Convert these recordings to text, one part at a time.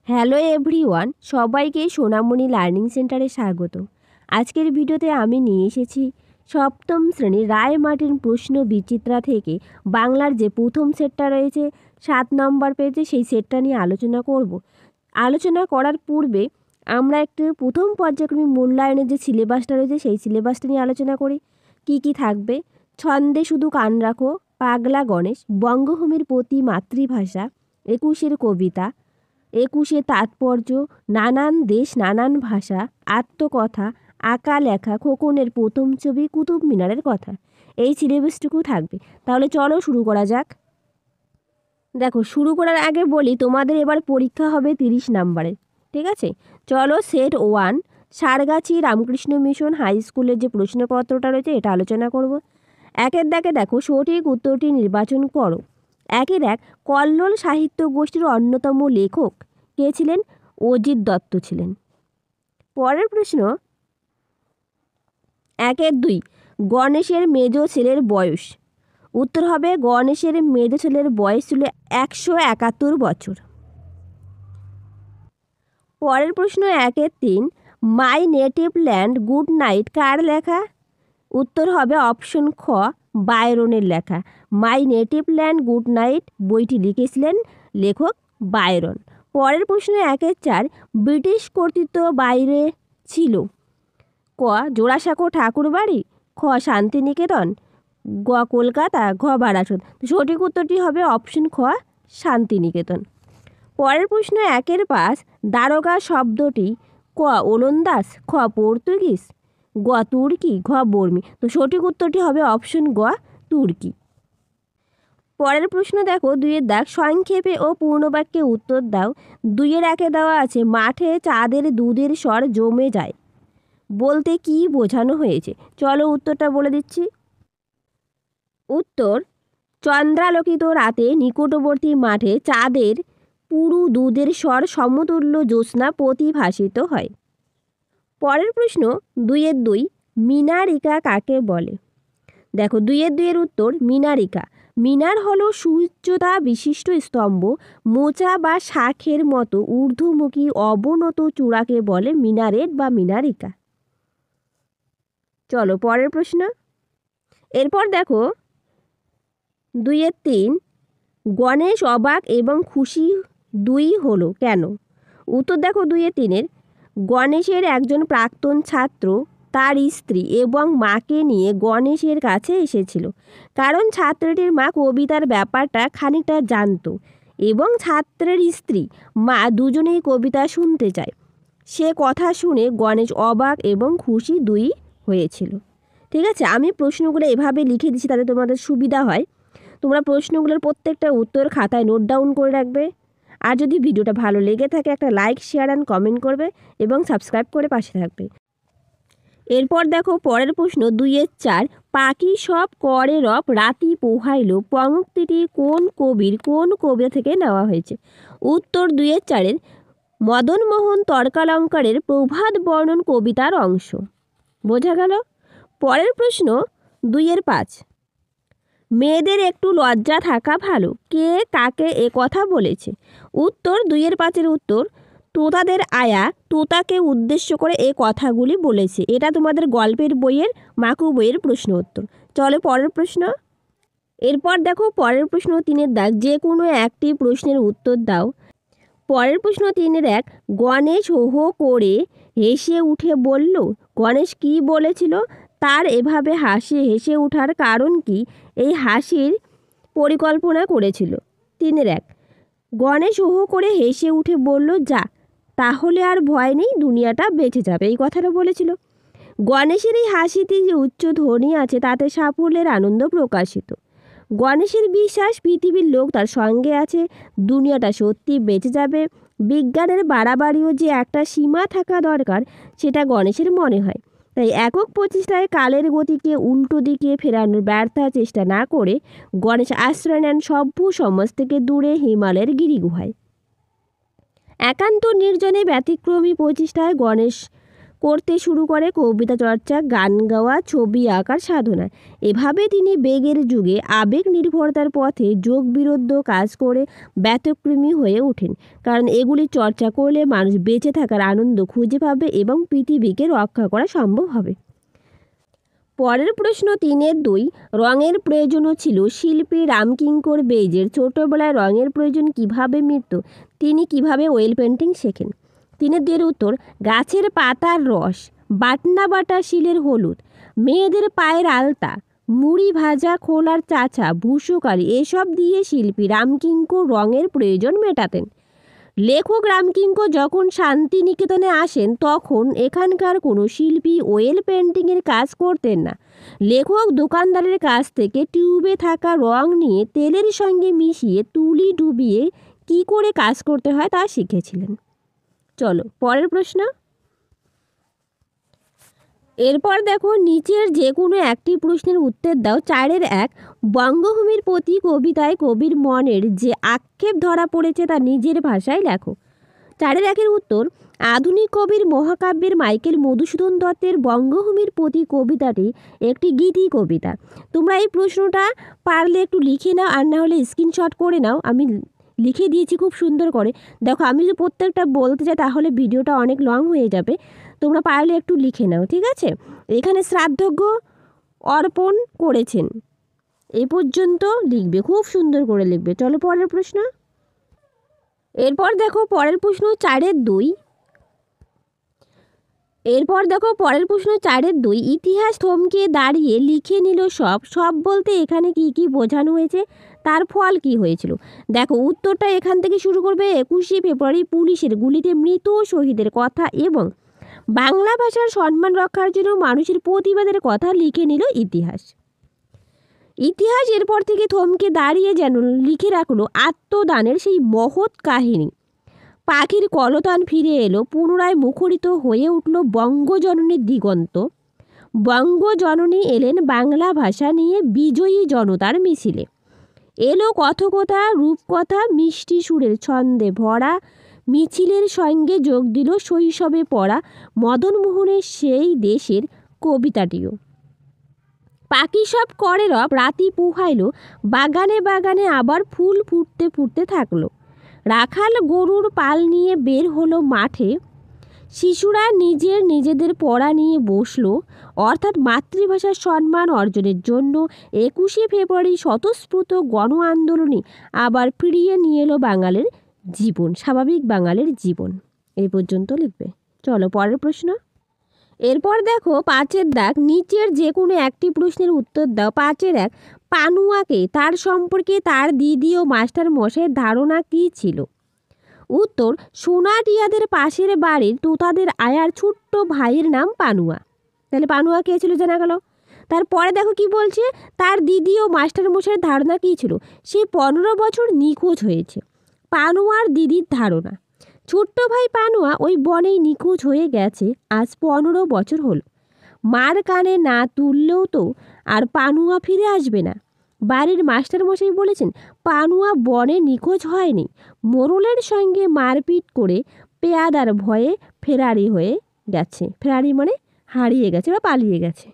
Hello everyone, সবাইকে সোনামণি learning সেন্টারে স্বাগত। আজকের ভিডিওতে আমি নিয়ে এসেছি সপ্তম শ্রেণীর রায় মার্টিন প্রশ্ন বিচিত্রা থেকে বাংলার যে প্রথম সেটটা রয়েছে 7 নম্বর পেজে, সেই সেটটা নিয়ে আলোচনা করব। আলোচনা করার পূর্বে আমরা একটু প্রথম পর্যায়ক্রমিক মূল্যায়নের যে সিলেবাসটা রয়েছে সেই সিলেবাসটা নিয়ে আলোচনা করি। কি কি থাকবে: ছন্দে শুধু কান রাখো, পাগলা গণেশ, বঙ্গভূমির প্রতি মাতৃভাষা, 21-এর কবিতা, 21-এ তাৎপর্য, নানান দেশ নানান ভাষা, আত্মকথা, আঁকা লেখা, খোকনের প্রথম ছবি, কুতুব মিনারের কথা। এই সিলেবাসটুকু থাকবে। তাহলে চলো শুরু করা যাক। দেখো, শুরু করার আগে বলি তোমাদের এবার পরীক্ষা হবে 30 নম্বরের, ঠিক আছে? চলো set 1 Sargachhi Ramakrishna Mission high স্কুলের যে প্রশ্নপত্রটা রয়েছে এটা আলোচনা করব। একের দাগে দেখো, সঠিক উত্তরটি নির্বাচন করো। একের এক, কল্লোল সাহিত্য গোষ্ঠীর অন্যতম লেখক কে ছিলেন? অজিত দত্ত ছিলেন। পরের প্রশ্ন, একের দুই, গণেশের মেজ ছেলের বয়স। উত্তর হবে গণেশের মেজ ছেলের বয়স ছিল 171 বছর। পরের প্রশ্ন, একের তিন, my native land good night কার লেখা? উত্তর হবে অপশন খ, বায়রনের লেখা। My native land good night বইটি লিখেছিলেন লেখক বায়রন। পরের প্রশ্ন, একের চার, ব্রিটিশ কর্তৃত্ব বাইরে ছিল। ক, জোড়াসাঁকো ঠাকুর বাড়ি, খ, শান্তিনিকেতন, গ, কলকাতা, ঘ, বারাসত। সঠিক উত্তরটি হবে অপশন খ, শান্তিনিকেতন। পরের প্রশ্ন, একের পাঁচ, দারোগা শব্দটি ক, ওলন্দাজ, খ, পর্তুগিজ, গ, তুর্কি, ঘ, বর্মী। তো সঠিক উত্তরটি হবে অপশন গ, তুর্কি। পরের প্রশ্ন দেখো, 2-এর দাগ, সংক্ষেপে ও পূর্ণবাক্যে উত্তর দাও। 2-এর একে দেওয়া আছে, মাঠে চাঁদের দুধের স্বর জমে যায় বলতে কি বোঝানো হয়েছে? চলো উত্তরটা বলে দিচ্ছি। উত্তর, চন্দ্রালোকিত রাতে নিকটবর্তী মাঠে চাঁদের পুরু দুধের স্বর সমতুল্য জ্যোৎস্না প্রতিভাসিত হয়। পরের প্রশ্ন, 2-এর 2, মিনারিকা কাকে বলে? দেখো, 2-এর 2-এর উত্তর মিনারিকা। মিনার হলো সুউচ্চতা বিশিষ্ট স্তম্ভ, মোচা বা শাখের মতো ঊর্ধ্বমুখী অবনত চূড়াকে বলে মিনারেট বা মিনারিকা। চলো পরের প্রশ্ন। এরপর দেখো, 2-এর 3, গণেশ অবাক এবং খুশি দুই হলো কেন? উত্তর দেখো 2-এর 3-এর, গণেশের একজন প্রাক্তন ছাত্র তার স্ত্রী এবং মাকে নিয়ে গণেশের কাছে এসেছিল, কারণ ছাত্রটির মা কবিতার ব্যাপারটা খানিকটা জানতো এবং ছাত্রের স্ত্রী মা দুজনেই কবিতা শুনতে চায়। সে কথা শুনে গণেশ অবাক এবং খুশি দুই হয়েছিল। ঠিক আছে, আমি প্রশ্নগুলো এভাবে লিখে দিচ্ছি তাতে তোমাদের সুবিধা হয়। তোমরা প্রশ্নগুলোর প্রত্যেকটা উত্তর খাতায় নোট ডাউন করে রাখবে। আর যদি ভিডিওটা ভালো লেগে থাকে একটা লাইক, শেয়ার অ্যান্ড কমেন্ট করবে এবং সাবস্ক্রাইব করে পাশে থাকবে। এরপর দেখো পরের প্রশ্ন, 2-এর 4, পাখি সব করে রব রাতি পোহাইল পঙ্ক্তিটি কোন কবির কোন কবিতা থেকে নেওয়া হয়েছে? উত্তর 2-এর 4-এর, মদনমোহন তর্কালঙ্কারের প্রভাত বর্ণন কবিতার অংশ। বোঝা গেল? পরের প্রশ্ন, 2-এর 5, মেয়েদের একটু লজ্জা থাকা ভালো, কে কাকে এ কথা বলেছে? উত্তর 2-এর 5-এর উত্তর, তোতাদের আয়া তোতাকে উদ্দেশ্য করে এ কথাগুলি বলেছে। এটা তোমাদের গল্পের বইয়ের মাকু বইয়ের প্রশ্ন উত্তর। চলো পরের প্রশ্ন। এরপর দেখো পরের প্রশ্ন 3-এর দাগ, যে কোনো একটি প্রশ্নের উত্তর দাও। পরের প্রশ্ন 3-এর 1, গণেশ হো হো করে হেসে উঠে বলল। গণেশ কি বলেছিল? তার এভাবে হেসে ওঠার কারণ কি? এই হাসির পরিকল্পনা করেছিল। 3-এর 1, গণেশ হো হো করে হেসে উঠে বলল, যা, তাহলে আর ভয় নেই, দুনিয়াটা বেঁচে যাবে, এই কথাটা বলেছিল। গণেশের এই হাসিতে যে উচ্চ ধ্বনি আছে তাতে সাফল্যের আনন্দ প্রকাশিত। গণেশের বিশ্বাস পৃথিবীর লোক তার সঙ্গে আছে, দুনিয়াটা সত্যি বেঁচে যাবে। বিজ্ঞানের বাড়াবাড়িও যে একটা সীমা থাকা দরকার সেটা গণেশের মনে হয়। তাই একক প্রচেষ্টায় কালের গতিকে উল্টো দিকে ফেরানোর ব্যর্থ চেষ্টা না করে গণেশ আশ্রয় নেন সভ্য সমাজ থেকে দূরে হিমালয়ের গিরিগুহায়। একান্ত নির্জনে ব্যতিক্রমী প্রচেষ্টায় গণেশ করতে শুরু করে কবিতা চর্চা, গান গাওয়া, ছবি আঁকার সাধনা। এভাবে তিনি বেগের যুগে আবেগ নির্ভরতার পথে যোগবিরুদ্ধ কাজ করে ব্যতিক্রমী হয়ে ওঠেন, কারণ এগুলি চর্চা করলে মানুষ বেঁচে থাকার আনন্দ খুঁজে পাবে এবং পৃথিবীকে রক্ষা করা সম্ভব হবে। পরের প্রশ্ন 3-2, রঙের প্রয়োজনও ছিল। শিল্পী রামকিঙ্কর বেইজের ছোটবেলায় রঙের প্রয়োজন কিভাবে মিটত, তিনি কিভাবে ওয়েল পেন্টিং শেখেন? 3-2 উত্তর, গাছের পাতার রস, বাটনা বাটা শিলের হলুদ, মেয়েদের পায়ের আলতা, মুড়ি ভাজা খোলার চাচা, ভূষকারি, এসব দিয়ে শিল্পী রামকিঙ্কর রঙের প্রয়োজন মেটাতেন। লেখক রামকিঙ্কর যখন শান্তিনিকেতনে আসেন তখন এখানকার কোনো শিল্পী ওয়েল পেন্টিংয়ের কাজ করতেন না। লেখক দোকানদারের কাছ থেকে টিউবে থাকা রং নিয়ে তেলের সঙ্গে মিশিয়ে তুলি ডুবিয়ে কী করে কাজ করতে হয় তা শিখেছিলেন। চলো পরের প্রশ্ন। এরপর দেখো, নিচের যে কোনো একটি প্রশ্নের উত্তর দাও। 4-1, বঙ্গভূমির প্রতি কবিতায় কবির মনের যে আক্ষেপ ধরা পড়েছে তা নিজের ভাষায় লেখো। 4-1 উত্তর, আধুনিক কবির মহাকাব্যের মাইকেল মধুসূদন দত্তের বঙ্গভূমির প্রতি কবিতাটি একটি গীতি কবিতা। তোমরা এই প্রশ্নটা পারলে একটু লিখে নাও, আর না হলে স্ক্রিনশট করে নাও, আমি লিখে দিয়েছি খুব সুন্দর করে। দেখো আমি যদি প্রত্যেকটা বলতে চাই তাহলে ভিডিওটা অনেক লং হয়ে যাবে, তোমরা পারলে একটু লিখে নাও, ঠিক আছে? এখানে শ্রাদ্ধজ্ঞ অর্পণ করেছেন, এই পর্যন্ত লিখবে, খুব সুন্দর করে লিখবে। চলো পরের প্রশ্ন। এরপর দেখো পরের প্রশ্ন 4-2। ইতিহাস থমকে দাঁড়িয়ে লিখে নিল সব বলতে এখানে কি কি বোঝানো হয়েছে, তার ফল কি হয়েছিল? দেখো উত্তরটা এখান থেকে শুরু করবে। 21শে ফেব্রুয়ারি পুলিশের গুলিতে মৃত শহীদের কথা এবং বাংলা ভাষার সম্মান রক্ষার জন্য মানুষের প্রতিবাদের কথা লিখে নিল ইতিহাস। এরপর থেকে থমকে দাঁড়িয়ে যেন লিখে রাখলো আত্মদানের সেই মহৎ কাহিনী। পাখির কলতান ফিরে এলো, পুনরায় মুখরিত হয়ে উঠল বঙ্গজননীর দিগন্ত। বঙ্গজননী এলেন বাংলা ভাষা নিয়ে বিজয়ী জনতার মিছিলে। এলো কথকতা, রূপকথা, মিষ্টি সুরের ছন্দে ভরা। মিছিলের সঙ্গে যোগ দিল শৈশবে পড়া মদনমোহনের সেই দেশের কবিতাটিও। পাখি সব করে রব, রাতি পুহাইল, বাগানে বাগানে আবার ফুল ফুটতে ফুটতে থাকলো। রাখাল গরুর পাল নিয়ে বের হলো মাঠে, শিশুরা নিজেদের পড়া নিয়ে বসলো। অর্থাৎ মাতৃভাষার সম্মান অর্জনের জন্য 21শে ফেব্রুয়ারি স্বতঃস্ফূর্ত গণ আন্দোলনে আবার ফিরিয়ে নিয়ে এলো বাঙালির জীবন, স্বাভাবিক বাঙালির জীবন। এই পর্যন্ত লিখবে। চলো পরের প্রশ্ন। এরপর দেখো 5-এর দাগ, নিচের যে কোনো একটি প্রশ্নের উত্তর দাও। 5-1, পানুয়াকে তার সম্পর্কে তার দিদি ও মাস্টার মশাইয়ের ধারণা কী ছিল? উত্তর, সোনাটিয়াদের পাশের বাড়ির তোতাদের আয়ার ছোট্ট ভাইয়ের নাম পানুয়া। তাহলে পানুয়া কে ছিল জানা গেল। তারপরে দেখো কি বলছে, তার দিদি ও মাস্টার মশাইয়ের ধারণা কী ছিল? সে 15 বছর নিখোঁজ হয়েছে। পানুয়ার দিদির ধারণা, ছোট্ট ভাই পানুয়া ওই বনেই নিখোঁজ হয়ে গেছে, আজ 15 বছর হলো। মার কানে না তুললেও তো আর পানুয়া ফিরে আসবে না। বাড়ির মাস্টারমশাই বলেছেন পানুয়া বনে নিখোঁজ হয়নি, মোরলের সঙ্গে মারপিট করে পেয়াদার ভয়ে ফেরারি হয়ে গেছে। ফেরারি মানে হারিয়ে গেছে বা পালিয়ে গেছে।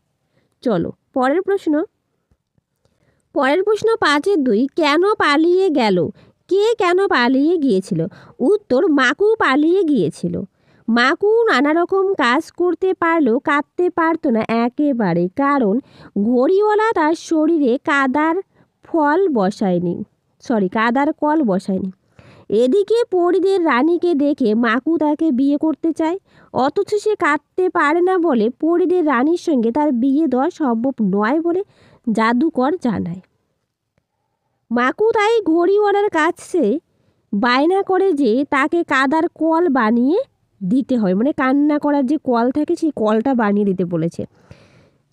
চলো পরের প্রশ্ন। 5-2, কেন পালিয়ে গেল? কে কেন পালিয়ে গিয়েছিল? উত্তর, মাকু পালিয়ে গিয়েছিল। মাকু নানা রকম কাজ করতে পারলেও কাঁদতে পারতো না একেবারে, কারণ ঘড়িওয়ালা তার শরীরে কাদার কল বসায়নি। এদিকে পরীদের রানীকে দেখে মাকু তাকে বিয়ে করতে চায়, অথচ সে কাঁদতে পারে না বলে পরীদের রানীর সঙ্গে তার বিয়ে দেওয়া সম্ভব নয় বলে জাদুকর জানায়। মাকু তাই ঘড়িওয়ালার কাছে বায়না করে যে তাকে কাদার কল বানিয়ে দিতে হয়, মানে কান্না করার যে কল থাকে সেই কলটা বানিয়ে দিতে বলেছে।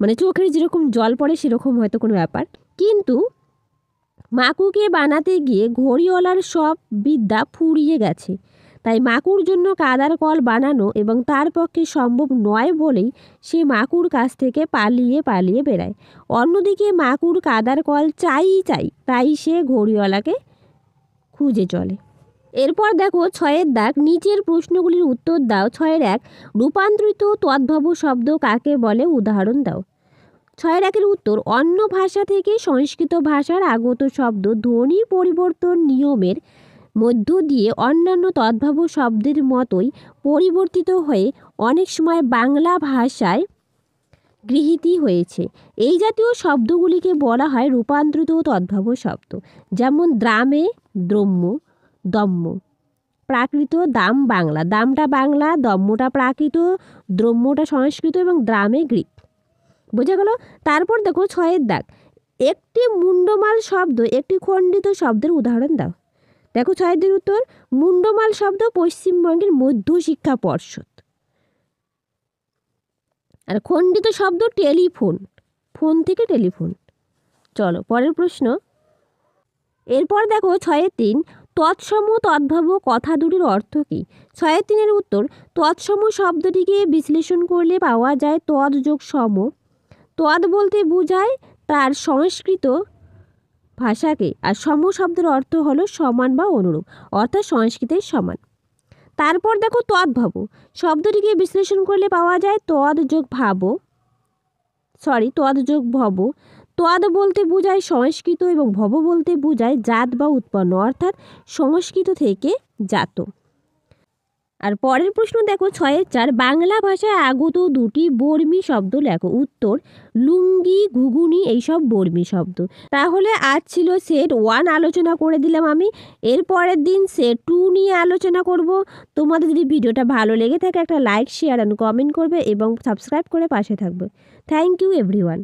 মানে চোখের যেরকম জল পড়ে সেরকম হয়তো কোনো ব্যাপার। কিন্তু মাকুকে বানাতে গিয়ে ঘড়িওয়ালার সব বিদ্যা ফুরিয়ে গেছে, তাই মাকুর জন্য কাদার কল বানানো এবং তার পক্ষে সম্ভব নয় বলেই সে মাকুর কাছ থেকে পালিয়ে বেড়ায়। অন্যদিকে মাকুর কাদার কল চাই, তাই সে ঘড়িওয়ালাকে খুঁজে চলে। এরপর দেখো 6-এর দাগ, নিচের প্রশ্নগুলির উত্তর দাও। 6-এর 1, রূপান্তরিত তদ্ভব শব্দ কাকে বলে, উদাহরণ দাও। 6-এর 1-এর উত্তর, অন্য ভাষা থেকে সংস্কৃত ভাষার আগত শব্দ ধ্বনি পরিবর্তন নিয়মের মধ্য দিয়ে অন্যান্য তদ্ভব শব্দের মতোই পরিবর্তিত হয়ে অনেক সময় বাংলা ভাষায় গৃহীত হয়েছে। এই জাতীয় শব্দগুলিকে বলা হয় রূপান্তরিত তদ্ভব শব্দ। যেমন দ্রামে দ্রম্য, দম্য। প্রাকৃত, দাম বাংলা, দামটা বাংলা, দম্যটা প্রাকৃত, দ্রম্যটা সংস্কৃত এবং দ্রামে গ্রিক। বোঝা গেল? তারপর দেখো 6-এর দাগ, একটি মুন্ডমাল শব্দ একটি খণ্ডিত শব্দের উদাহরণ দাও। দেখো 6-এর উত্তর, মুন্ডমাল শব্দ পশ্চিমবঙ্গের মধ্য শিক্ষা পর্ষদ। আর খণ্ডিত শব্দ টেলিফোন, ফোন থেকে টেলিফোন। চলো পরের প্রশ্ন। এরপর দেখো 6-এর 3, তৎসম তদ্ভব কথা দুটির অর্থ কী? 6-এর 3-এর উত্তর, তৎসম শব্দটিকে বিশ্লেষণ করলে পাওয়া যায় তৎ যোগ সম। তৎ বলতে বোঝায় তার সংস্কৃত ভাষাকে, আর সম শব্দের অর্থ হলো সমান বা অনুরূপ, অর্থাৎ সংস্কৃতের সমান। তারপর দেখো তদ্ভব শব্দটিকে বিশ্লেষণ করলে পাওয়া যায় তৎ যোগ ভব। তৎ বলতে বোঝায় সংস্কৃত এবং ভব বলতে বোঝায় জাত বা উৎপন্ন, অর্থাৎ সংস্কৃত থেকে জাত। আর পরের প্রশ্ন দেখো 6-এর 4, বাংলা ভাষায় আগত দুটি বর্মী শব্দ লেখো। উত্তর, লুঙ্গি, ঘুঘুনি এইসব বর্মী শব্দ। তাহলে আজ ছিল সেট 1 আলোচনা করে দিলাম আমি। এর পরের দিন সেট 2 নিয়ে আলোচনা করব। তোমাদের যদি ভিডিওটা ভালো লেগে থাকে একটা লাইক, শেয়ার অ্যান্ড কমেন্ট করবে এবং সাবস্ক্রাইব করে পাশে থাকবে। Thank you everyone.